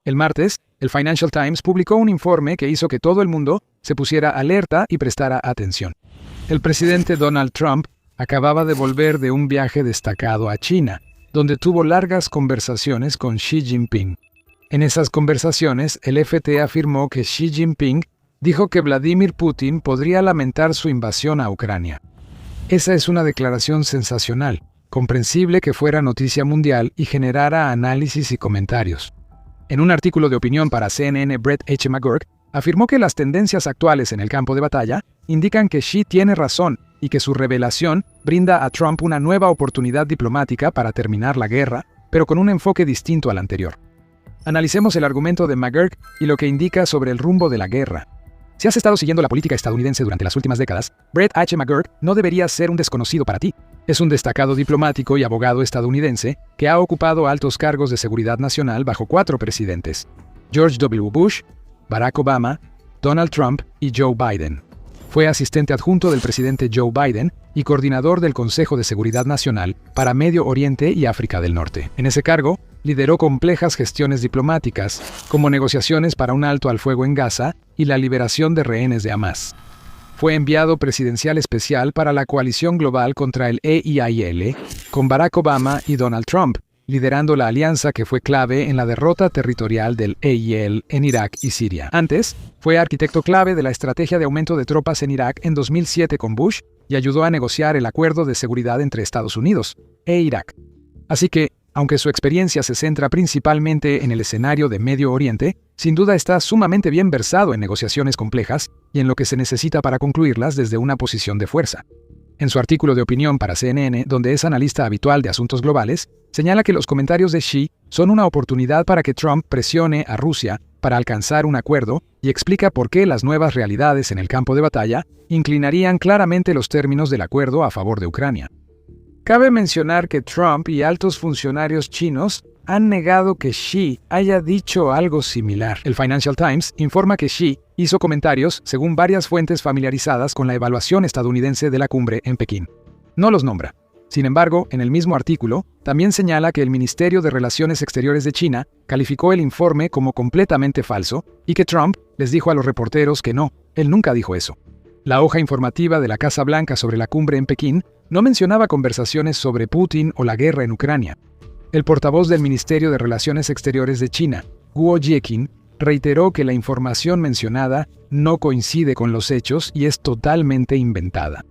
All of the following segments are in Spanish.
El martes, el Financial Times publicó un informe que hizo que todo el mundo se pusiera alerta y prestara atención. El presidente Donald Trump acababa de volver de un viaje destacado a China, donde tuvo largas conversaciones con Xi Jinping. En esas conversaciones, el FT afirmó que Xi Jinping dijo que Vladimir Putin podría lamentar su invasión a Ucrania. Esa es una declaración sensacional, comprensible que fuera noticia mundial y generara análisis y comentarios. En un artículo de opinión para CNN, Brett H. McGurk afirmó que las tendencias actuales en el campo de batalla indican que Xi tiene razón y que su revelación brinda a Trump una nueva oportunidad diplomática para terminar la guerra, pero con un enfoque distinto al anterior. Analicemos el argumento de McGurk y lo que indica sobre el rumbo de la guerra. Si has estado siguiendo la política estadounidense durante las últimas décadas, Brett H. McGurk no debería ser un desconocido para ti. Es un destacado diplomático y abogado estadounidense que ha ocupado altos cargos de seguridad nacional bajo 4 presidentes: George W. Bush, Barack Obama, Donald Trump y Joe Biden. Fue asistente adjunto del presidente Joe Biden y coordinador del Consejo de Seguridad Nacional para Medio Oriente y África del Norte. En ese cargo, lideró complejas gestiones diplomáticas, como negociaciones para un alto al fuego en Gaza y la liberación de rehenes de Hamás. Fue enviado presidencial especial para la coalición global contra el EIIL, con Barack Obama y Donald Trump, liderando la alianza que fue clave en la derrota territorial del EIL en Irak y Siria. Antes, fue arquitecto clave de la estrategia de aumento de tropas en Irak en 2007 con Bush y ayudó a negociar el acuerdo de seguridad entre Estados Unidos e Irak. Así que, aunque su experiencia se centra principalmente en el escenario de Medio Oriente, sin duda está sumamente bien versado en negociaciones complejas y en lo que se necesita para concluirlas desde una posición de fuerza. En su artículo de opinión para CNN, donde es analista habitual de asuntos globales, señala que los comentarios de Xi son una oportunidad para que Trump presione a Rusia para alcanzar un acuerdo y explica por qué las nuevas realidades en el campo de batalla inclinarían claramente los términos del acuerdo a favor de Ucrania. Cabe mencionar que Trump y altos funcionarios chinos han negado que Xi haya dicho algo similar. El Financial Times informa que Xi hizo comentarios según varias fuentes familiarizadas con la evaluación estadounidense de la cumbre en Pekín. No los nombra. Sin embargo, en el mismo artículo, también señala que el Ministerio de Relaciones Exteriores de China calificó el informe como completamente falso y que Trump les dijo a los reporteros que no, él nunca dijo eso. La hoja informativa de la Casa Blanca sobre la cumbre en Pekín no mencionaba conversaciones sobre Putin o la guerra en Ucrania. El portavoz del Ministerio de Relaciones Exteriores de China, Guo Jieqin, reiteró que la información mencionada no coincide con los hechos y es totalmente inventada.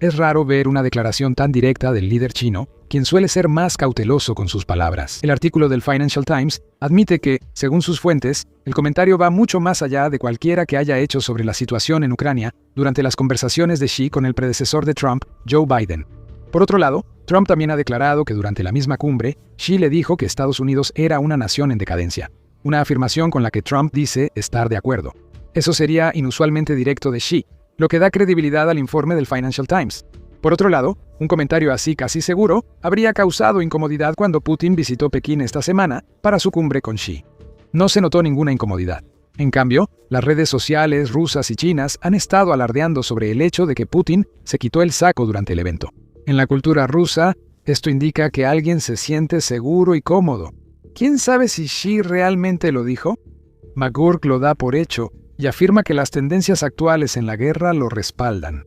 Es raro ver una declaración tan directa del líder chino, quien suele ser más cauteloso con sus palabras. El artículo del Financial Times admite que, según sus fuentes, el comentario va mucho más allá de cualquiera que haya hecho sobre la situación en Ucrania durante las conversaciones de Xi con el predecesor de Trump, Joe Biden. Por otro lado, Trump también ha declarado que durante la misma cumbre, Xi le dijo que Estados Unidos era una nación en decadencia, una afirmación con la que Trump dice estar de acuerdo. Eso sería inusualmente directo de Xi, lo que da credibilidad al informe del Financial Times. Por otro lado, un comentario así casi seguro habría causado incomodidad cuando Putin visitó Pekín esta semana para su cumbre con Xi. No se notó ninguna incomodidad. En cambio, las redes sociales rusas y chinas han estado alardeando sobre el hecho de que Putin se quitó el saco durante el evento. En la cultura rusa, esto indica que alguien se siente seguro y cómodo. ¿Quién sabe si Xi realmente lo dijo? McGurk lo da por hecho y afirma que las tendencias actuales en la guerra lo respaldan.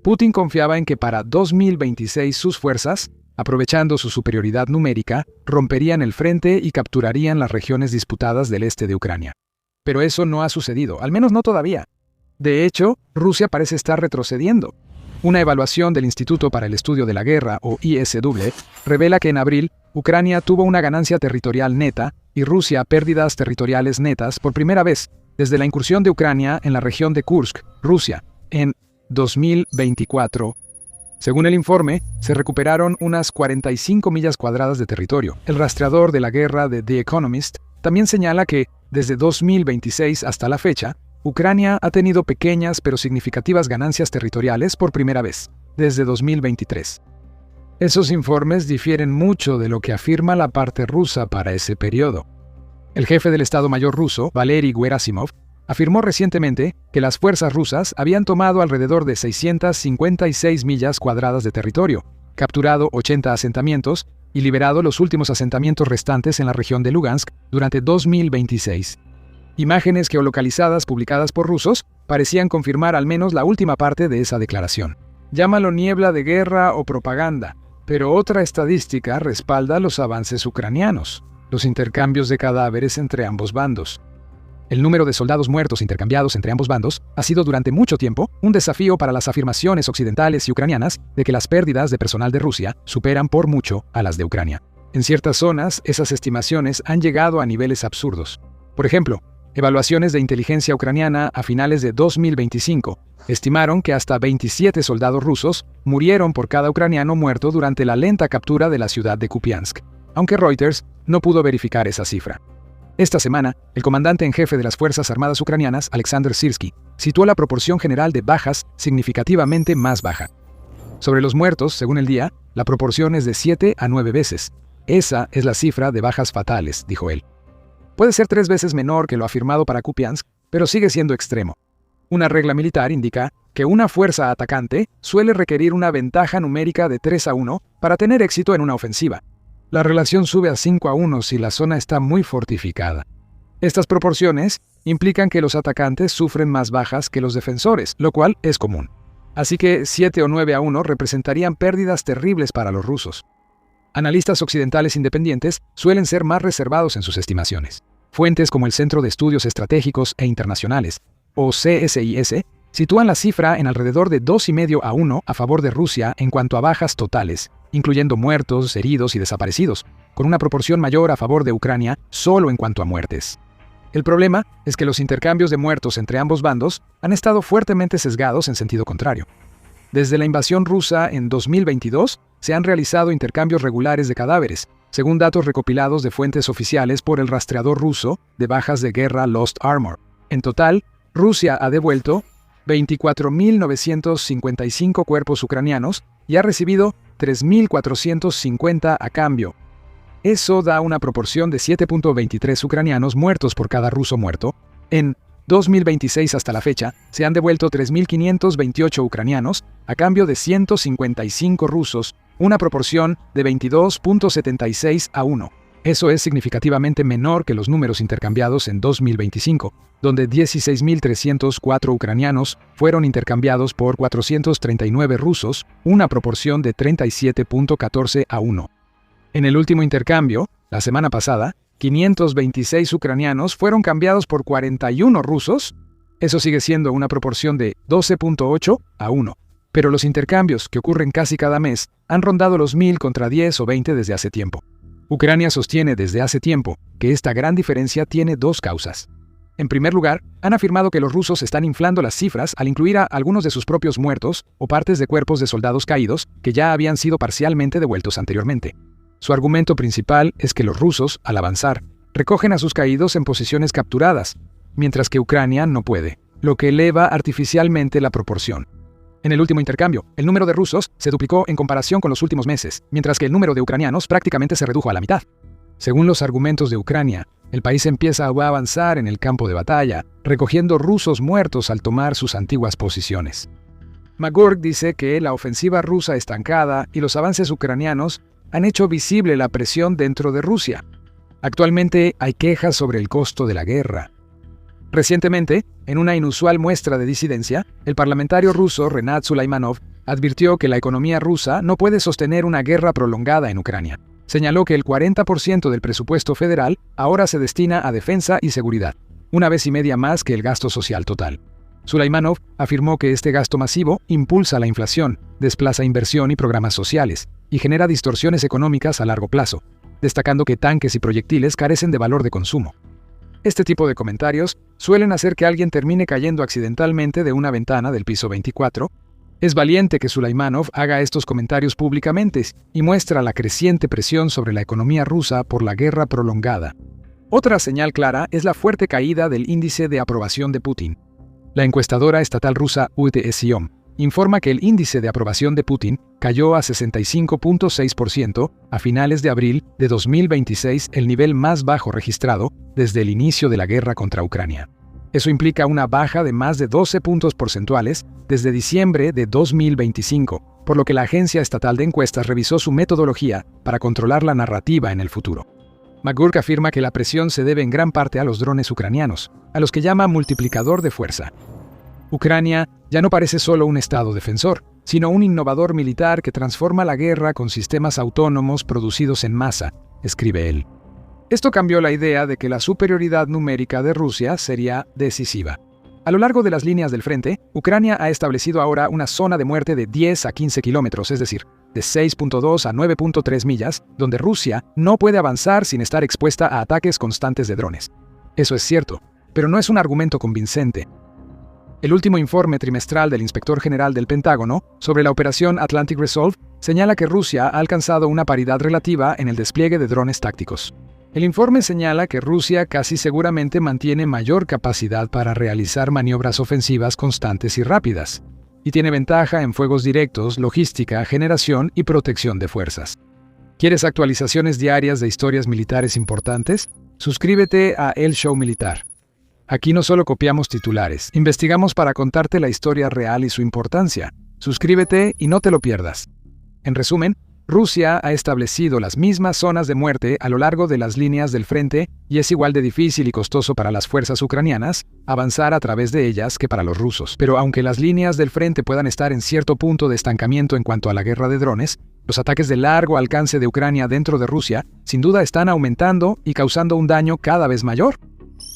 Putin confiaba en que para 2026 sus fuerzas, aprovechando su superioridad numérica, romperían el frente y capturarían las regiones disputadas del este de Ucrania. Pero eso no ha sucedido, al menos no todavía. De hecho, Rusia parece estar retrocediendo. Una evaluación del Instituto para el Estudio de la Guerra, o ISW, revela que en abril, Ucrania tuvo una ganancia territorial neta y Rusia pérdidas territoriales netas por primera vez desde la incursión de Ucrania en la región de Kursk, Rusia, en 2024. Según el informe, se recuperaron unas 45 millas cuadradas de territorio. El rastreador de la guerra de The Economist también señala que, desde 2026 hasta la fecha, Ucrania ha tenido pequeñas pero significativas ganancias territoriales por primera vez, desde 2023. Esos informes difieren mucho de lo que afirma la parte rusa para ese periodo. El jefe del Estado Mayor ruso, Valery Gerasimov, afirmó recientemente que las fuerzas rusas habían tomado alrededor de 656 millas cuadradas de territorio, capturado 80 asentamientos y liberado los últimos asentamientos restantes en la región de Lugansk durante 2026. Imágenes geolocalizadas publicadas por rusos parecían confirmar al menos la última parte de esa declaración. Llámalo niebla de guerra o propaganda, pero otra estadística respalda los avances ucranianos, los intercambios de cadáveres entre ambos bandos. El número de soldados muertos intercambiados entre ambos bandos ha sido durante mucho tiempo un desafío para las afirmaciones occidentales y ucranianas de que las pérdidas de personal de Rusia superan por mucho a las de Ucrania. En ciertas zonas, esas estimaciones han llegado a niveles absurdos. Por ejemplo, evaluaciones de inteligencia ucraniana a finales de 2025 estimaron que hasta 27 soldados rusos murieron por cada ucraniano muerto durante la lenta captura de la ciudad de Kupiansk, aunque Reuters no pudo verificar esa cifra. Esta semana, el comandante en jefe de las Fuerzas Armadas ucranianas, Alexander Syrski, situó la proporción general de bajas significativamente más baja. Sobre los muertos, según el día, la proporción es de 7 a 9 veces. Esa es la cifra de bajas fatales, dijo él. Puede ser 3 veces menor que lo afirmado para Kupiansk, pero sigue siendo extremo. Una regla militar indica que una fuerza atacante suele requerir una ventaja numérica de 3 a 1 para tener éxito en una ofensiva. La relación sube a 5 a 1 si la zona está muy fortificada. Estas proporciones implican que los atacantes sufren más bajas que los defensores, lo cual es común. Así que 7 o 9 a 1 representarían pérdidas terribles para los rusos. Analistas occidentales independientes suelen ser más reservados en sus estimaciones. Fuentes como el Centro de Estudios Estratégicos e Internacionales, o CSIS, sitúan la cifra en alrededor de 2,5 a 1 a favor de Rusia en cuanto a bajas totales, incluyendo muertos, heridos y desaparecidos, con una proporción mayor a favor de Ucrania solo en cuanto a muertes. El problema es que los intercambios de muertos entre ambos bandos han estado fuertemente sesgados en sentido contrario. Desde la invasión rusa en 2022, se han realizado intercambios regulares de cadáveres, según datos recopilados de fuentes oficiales por el rastreador ruso de bajas de guerra Lost Armor. En total, Rusia ha devuelto 24.955 cuerpos ucranianos y ha recibido 3.450 a cambio. Eso da una proporción de 7.23 ucranianos muertos por cada ruso muerto. En 2026 hasta la fecha, se han devuelto 3.528 ucranianos a cambio de 155 rusos, una proporción de 22.76 a 1. Eso es significativamente menor que los números intercambiados en 2025, donde 16.304 ucranianos fueron intercambiados por 439 rusos, una proporción de 37.14 a 1. En el último intercambio, la semana pasada, 526 ucranianos fueron cambiados por 41 rusos. Eso sigue siendo una proporción de 12.8 a 1. Pero los intercambios, que ocurren casi cada mes, han rondado los 1.000 contra 10 o 20 desde hace tiempo. Ucrania sostiene desde hace tiempo que esta gran diferencia tiene dos causas. En primer lugar, han afirmado que los rusos están inflando las cifras al incluir a algunos de sus propios muertos o partes de cuerpos de soldados caídos que ya habían sido parcialmente devueltos anteriormente. Su argumento principal es que los rusos, al avanzar, recogen a sus caídos en posiciones capturadas, mientras que Ucrania no puede, lo que eleva artificialmente la proporción. En el último intercambio, el número de rusos se duplicó en comparación con los últimos meses, mientras que el número de ucranianos prácticamente se redujo a la mitad. Según los argumentos de Ucrania, el país empieza a avanzar en el campo de batalla, recogiendo rusos muertos al tomar sus antiguas posiciones. McGurk dice que la ofensiva rusa estancada y los avances ucranianos han hecho visible la presión dentro de Rusia. Actualmente hay quejas sobre el costo de la guerra. Recientemente, en una inusual muestra de disidencia, el parlamentario ruso Renat Sulaimanov advirtió que la economía rusa no puede sostener una guerra prolongada en Ucrania. Señaló que el 40% del presupuesto federal ahora se destina a defensa y seguridad, una vez y media más que el gasto social total. Sulaimanov afirmó que este gasto masivo impulsa la inflación, desplaza inversión y programas sociales, y genera distorsiones económicas a largo plazo, destacando que tanques y proyectiles carecen de valor de consumo. Este tipo de comentarios suelen hacer que alguien termine cayendo accidentalmente de una ventana del piso 24. Es valiente que Sulaimanov haga estos comentarios públicamente y muestra la creciente presión sobre la economía rusa por la guerra prolongada. Otra señal clara es la fuerte caída del índice de aprobación de Putin. La encuestadora estatal rusa UTSIOM informa que el índice de aprobación de Putin cayó a 65.6% a finales de abril de 2026, el nivel más bajo registrado desde el inicio de la guerra contra Ucrania. Eso implica una baja de más de 12 puntos porcentuales desde diciembre de 2025, por lo que la Agencia Estatal de Encuestas revisó su metodología para controlar la narrativa en el futuro. McGurk afirma que la presión se debe en gran parte a los drones ucranianos, a los que llama multiplicador de fuerza. Ucrania ya no parece solo un estado defensor, sino un innovador militar que transforma la guerra con sistemas autónomos producidos en masa, escribe él. Esto cambió la idea de que la superioridad numérica de Rusia sería decisiva. A lo largo de las líneas del frente, Ucrania ha establecido ahora una zona de muerte de 10 a 15 kilómetros, es decir, de 6.2 a 9.3 millas, donde Rusia no puede avanzar sin estar expuesta a ataques constantes de drones. Eso es cierto, pero no es un argumento convincente. El último informe trimestral del Inspector General del Pentágono sobre la operación Atlantic Resolve señala que Rusia ha alcanzado una paridad relativa en el despliegue de drones tácticos. El informe señala que Rusia casi seguramente mantiene mayor capacidad para realizar maniobras ofensivas constantes y rápidas, y tiene ventaja en fuegos directos, logística, generación y protección de fuerzas. ¿Quieres actualizaciones diarias de historias militares importantes? Suscríbete a El Show Militar. Aquí no solo copiamos titulares, investigamos para contarte la historia real y su importancia. Suscríbete y no te lo pierdas. En resumen, Rusia ha establecido las mismas zonas de muerte a lo largo de las líneas del frente y es igual de difícil y costoso para las fuerzas ucranianas avanzar a través de ellas que para los rusos. Pero aunque las líneas del frente puedan estar en cierto punto de estancamiento en cuanto a la guerra de drones, los ataques de largo alcance de Ucrania dentro de Rusia sin duda están aumentando y causando un daño cada vez mayor.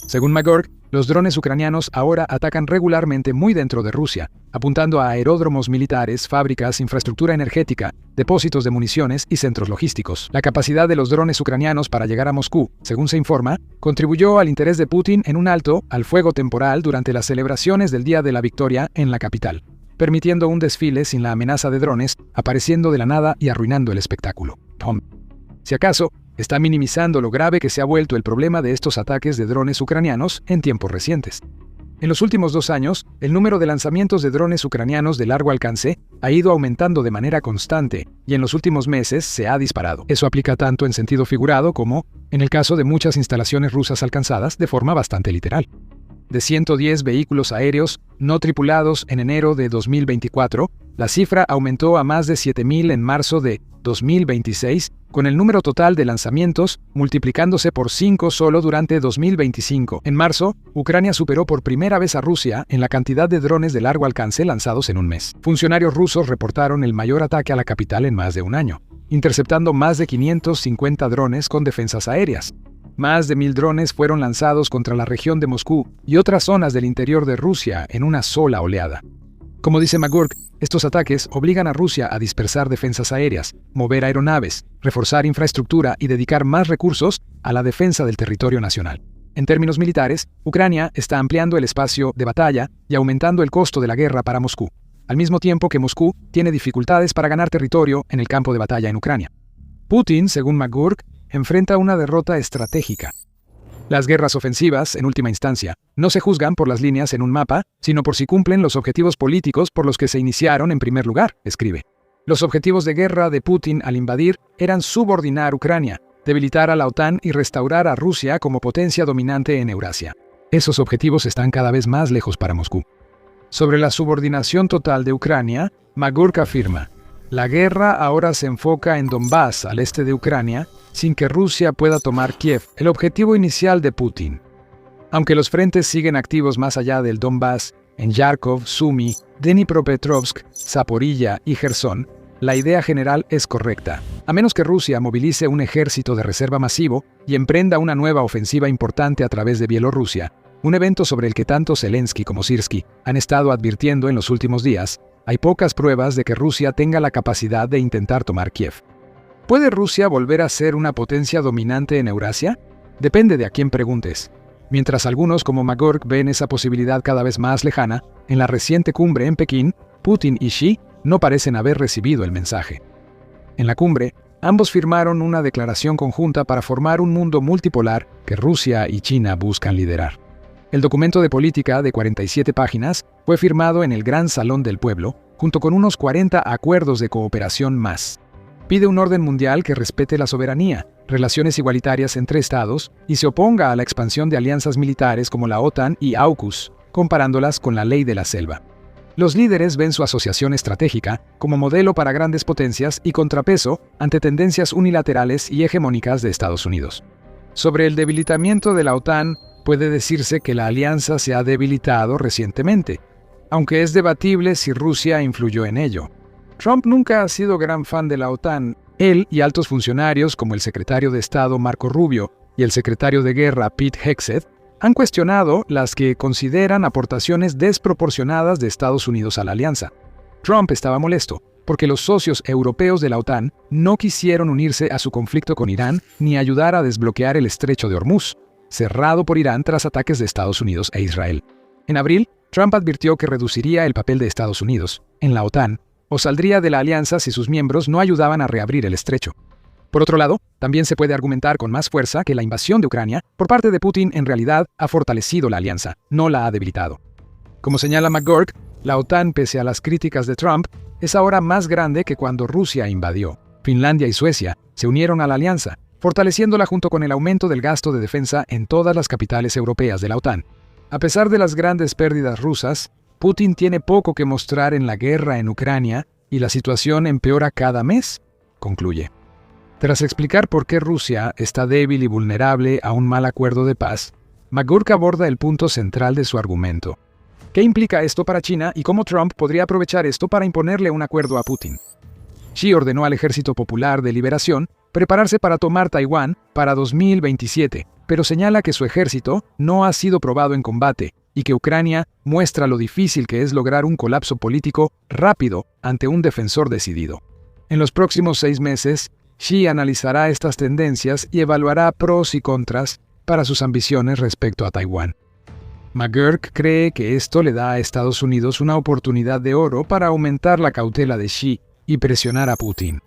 Según McGurk, los drones ucranianos ahora atacan regularmente muy dentro de Rusia, apuntando a aeródromos militares, fábricas, infraestructura energética, depósitos de municiones y centros logísticos. La capacidad de los drones ucranianos para llegar a Moscú, según se informa, contribuyó al interés de Putin en un alto al fuego temporal durante las celebraciones del Día de la Victoria en la capital, permitiendo un desfile sin la amenaza de drones apareciendo de la nada y arruinando el espectáculo. Si acaso, está minimizando lo grave que se ha vuelto el problema de estos ataques de drones ucranianos en tiempos recientes. En los últimos 2 años, el número de lanzamientos de drones ucranianos de largo alcance ha ido aumentando de manera constante y en los últimos meses se ha disparado. Eso aplica tanto en sentido figurado como en el caso de muchas instalaciones rusas alcanzadas de forma bastante literal. De 110 vehículos aéreos no tripulados en enero de 2024, la cifra aumentó a más de 7.000 en marzo de 2026, con el número total de lanzamientos multiplicándose por 5 solo durante 2025. En marzo, Ucrania superó por primera vez a Rusia en la cantidad de drones de largo alcance lanzados en un mes. Funcionarios rusos reportaron el mayor ataque a la capital en más de un año, interceptando más de 550 drones con defensas aéreas. Más de 1.000 drones fueron lanzados contra la región de Moscú y otras zonas del interior de Rusia en una sola oleada. Como dice McGurk, estos ataques obligan a Rusia a dispersar defensas aéreas, mover aeronaves, reforzar infraestructura y dedicar más recursos a la defensa del territorio nacional. En términos militares, Ucrania está ampliando el espacio de batalla y aumentando el costo de la guerra para Moscú, al mismo tiempo que Moscú tiene dificultades para ganar territorio en el campo de batalla en Ucrania. Putin, según McGurk, enfrenta una derrota estratégica. Las guerras ofensivas, en última instancia, no se juzgan por las líneas en un mapa, sino por si cumplen los objetivos políticos por los que se iniciaron en primer lugar, escribe. Los objetivos de guerra de Putin al invadir eran subordinar Ucrania, debilitar a la OTAN y restaurar a Rusia como potencia dominante en Eurasia. Esos objetivos están cada vez más lejos para Moscú. Sobre la subordinación total de Ucrania, McGurk afirma: la guerra ahora se enfoca en Donbass, al este de Ucrania, sin que Rusia pueda tomar Kiev, el objetivo inicial de Putin. Aunque los frentes siguen activos más allá del Donbass, en Yarkov, Sumy, Dnipropetrovsk, Zaporilla y Gerson, la idea general es correcta. A menos que Rusia movilice un ejército de reserva masivo y emprenda una nueva ofensiva importante a través de Bielorrusia, un evento sobre el que tanto Zelensky como Syrskyi han estado advirtiendo en los últimos días, hay pocas pruebas de que Rusia tenga la capacidad de intentar tomar Kiev. ¿Puede Rusia volver a ser una potencia dominante en Eurasia? Depende de a quién preguntes. Mientras algunos como McGurk ven esa posibilidad cada vez más lejana, en la reciente cumbre en Pekín, Putin y Xi no parecen haber recibido el mensaje. En la cumbre, ambos firmaron una declaración conjunta para formar un mundo multipolar que Rusia y China buscan liderar. El documento de política de 47 páginas fue firmado en el Gran Salón del Pueblo, junto con unos 40 acuerdos de cooperación más. Pide un orden mundial que respete la soberanía, relaciones igualitarias entre estados y se oponga a la expansión de alianzas militares como la OTAN y AUKUS, comparándolas con la ley de la selva. Los líderes ven su asociación estratégica como modelo para grandes potencias y contrapeso ante tendencias unilaterales y hegemónicas de Estados Unidos. Sobre el debilitamiento de la OTAN, puede decirse que la alianza se ha debilitado recientemente, aunque es debatible si Rusia influyó en ello. Trump nunca ha sido gran fan de la OTAN. Él y altos funcionarios como el secretario de Estado Marco Rubio y el secretario de Guerra Pete Hegseth han cuestionado las que consideran aportaciones desproporcionadas de Estados Unidos a la alianza. Trump estaba molesto porque los socios europeos de la OTAN no quisieron unirse a su conflicto con Irán ni ayudar a desbloquear el estrecho de Hormuz, cerrado por Irán tras ataques de Estados Unidos e Israel. En abril, Trump advirtió que reduciría el papel de Estados Unidos en la OTAN o saldría de la alianza si sus miembros no ayudaban a reabrir el estrecho. Por otro lado, también se puede argumentar con más fuerza que la invasión de Ucrania por parte de Putin en realidad ha fortalecido la alianza, no la ha debilitado. Como señala McGurk, la OTAN, pese a las críticas de Trump, es ahora más grande que cuando Rusia invadió. Finlandia y Suecia se unieron a la alianza, fortaleciéndola junto con el aumento del gasto de defensa en todas las capitales europeas de la OTAN. A pesar de las grandes pérdidas rusas, Putin tiene poco que mostrar en la guerra en Ucrania y la situación empeora cada mes, concluye. Tras explicar por qué Rusia está débil y vulnerable a un mal acuerdo de paz, McGurk aborda el punto central de su argumento. ¿Qué implica esto para China y cómo Trump podría aprovechar esto para imponerle un acuerdo a Putin? Xi ordenó al Ejército Popular de Liberación prepararse para tomar Taiwán para 2027, pero señala que su ejército no ha sido probado en combate y que Ucrania muestra lo difícil que es lograr un colapso político rápido ante un defensor decidido. En los próximos 6 meses, Xi analizará estas tendencias y evaluará pros y contras para sus ambiciones respecto a Taiwán. McGurk cree que esto le da a Estados Unidos una oportunidad de oro para aumentar la cautela de Xi y presionar a Putin.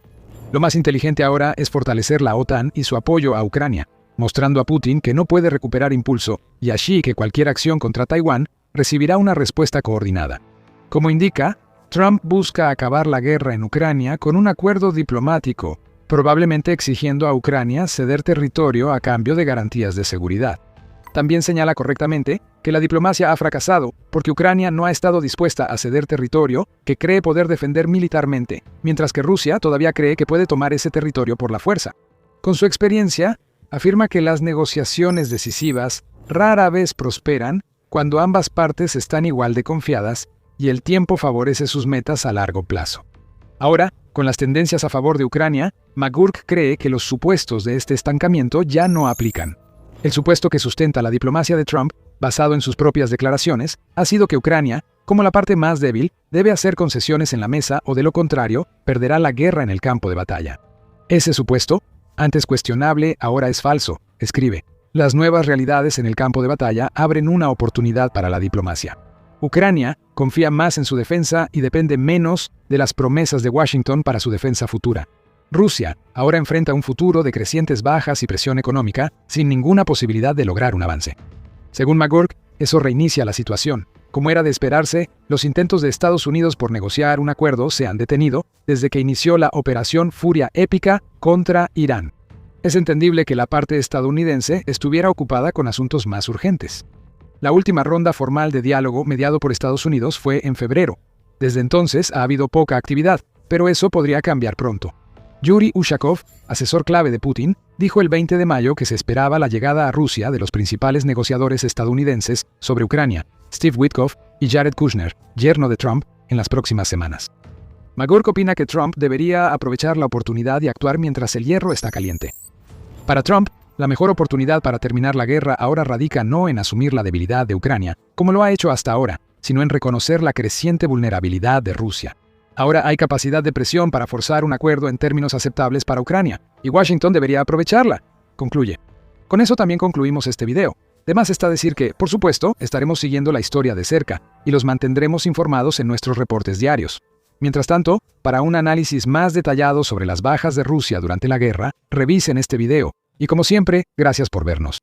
Lo más inteligente ahora es fortalecer la OTAN y su apoyo a Ucrania, mostrando a Putin que no puede recuperar impulso y a Xi que cualquier acción contra Taiwán recibirá una respuesta coordinada. Como indica, Trump busca acabar la guerra en Ucrania con un acuerdo diplomático, probablemente exigiendo a Ucrania ceder territorio a cambio de garantías de seguridad. También señala correctamente que la diplomacia ha fracasado porque Ucrania no ha estado dispuesta a ceder territorio que cree poder defender militarmente, mientras que Rusia todavía cree que puede tomar ese territorio por la fuerza. Con su experiencia, afirma que las negociaciones decisivas rara vez prosperan cuando ambas partes están igual de confiadas y el tiempo favorece sus metas a largo plazo. Ahora, con las tendencias a favor de Ucrania, McGurk cree que los supuestos de este estancamiento ya no aplican. El supuesto que sustenta la diplomacia de Trump, basado en sus propias declaraciones, ha sido que Ucrania, como la parte más débil, debe hacer concesiones en la mesa o de lo contrario, perderá la guerra en el campo de batalla. Ese supuesto, antes cuestionable, ahora es falso, escribe. Las nuevas realidades en el campo de batalla abren una oportunidad para la diplomacia. Ucrania confía más en su defensa y depende menos de las promesas de Washington para su defensa futura. Rusia ahora enfrenta un futuro de crecientes bajas y presión económica sin ninguna posibilidad de lograr un avance. Según McGurk, eso reinicia la situación. Como era de esperarse, los intentos de Estados Unidos por negociar un acuerdo se han detenido desde que inició la Operación Furia Épica contra Irán. Es entendible que la parte estadounidense estuviera ocupada con asuntos más urgentes. La última ronda formal de diálogo mediado por Estados Unidos fue en febrero. Desde entonces ha habido poca actividad, pero eso podría cambiar pronto. Yuri Ushakov, asesor clave de Putin, dijo el 20 de mayo que se esperaba la llegada a Rusia de los principales negociadores estadounidenses sobre Ucrania, Steve Witkoff y Jared Kushner, yerno de Trump, en las próximas semanas. McGurk opina que Trump debería aprovechar la oportunidad y actuar mientras el hierro está caliente. Para Trump, la mejor oportunidad para terminar la guerra ahora radica no en asumir la debilidad de Ucrania, como lo ha hecho hasta ahora, sino en reconocer la creciente vulnerabilidad de Rusia. Ahora hay capacidad de presión para forzar un acuerdo en términos aceptables para Ucrania, y Washington debería aprovecharla, concluye. Con eso también concluimos este video. De más está decir que, por supuesto, estaremos siguiendo la historia de cerca, y los mantendremos informados en nuestros reportes diarios. Mientras tanto, para un análisis más detallado sobre las bajas de Rusia durante la guerra, revisen este video, y como siempre, gracias por vernos.